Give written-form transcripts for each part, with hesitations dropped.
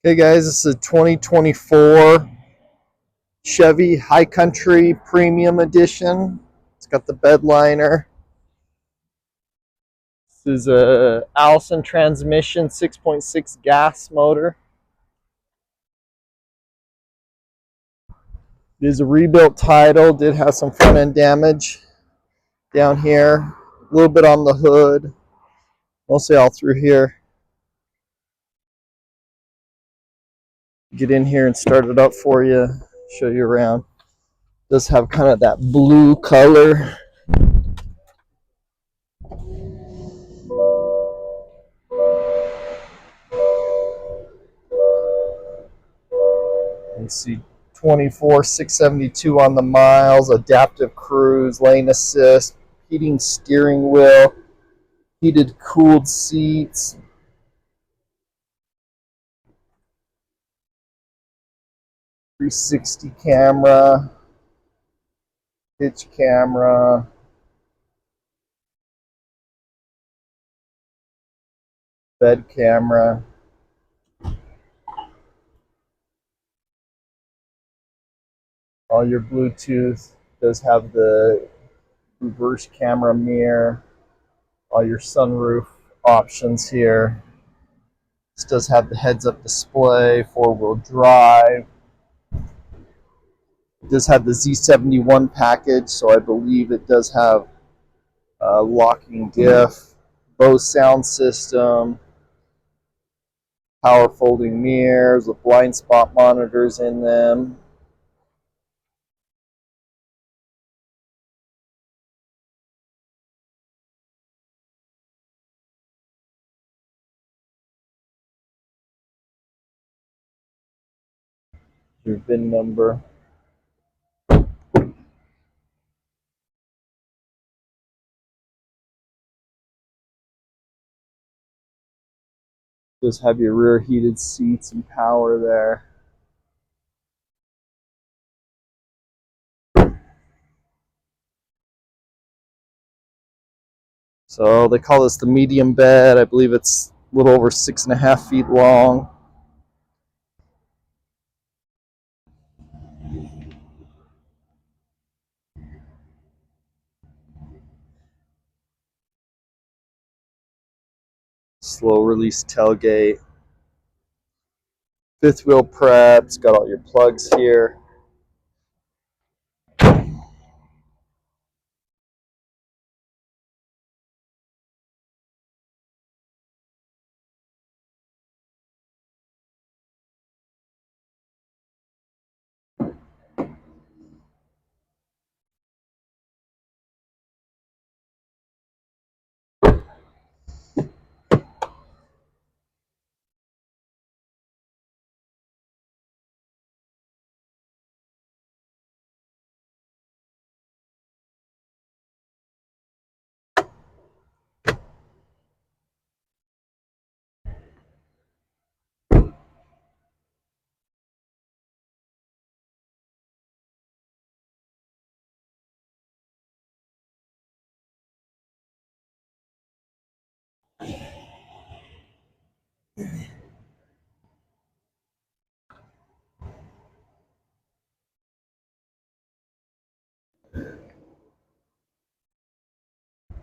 Hey guys, this is a 2024 Chevy High Country Premium Edition. It's got the bed liner. This is a Allison transmission, 6.6 gas motor. It is a rebuilt title. Did have some front end damage down here, a little bit on the hood, mostly all through here. Get in here and start it up for you, show you around. It does have kind of that blue color. You see 24,672 on the miles, adaptive cruise, lane assist, heating steering wheel, heated cooled seats, .360 camera, pitch camera, bed camera. All your Bluetooth. Does have the reverse camera mirror. All your sunroof options here. This does have the heads-up display, four-wheel drive. It does have the Z71 package, so I believe it does have locking diff, Bose sound system, power folding mirrors with blind spot monitors in them. Your VIN number. Does have your rear heated seats and power there. So they call this the medium bed. I believe it's a little over 6.5 feet long. Slow release tailgate. Fifth wheel prep. It's got all your plugs here.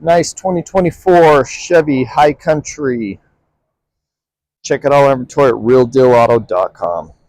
Nice 2024 Chevy High Country. Check out all our inventory at realdealauto.com.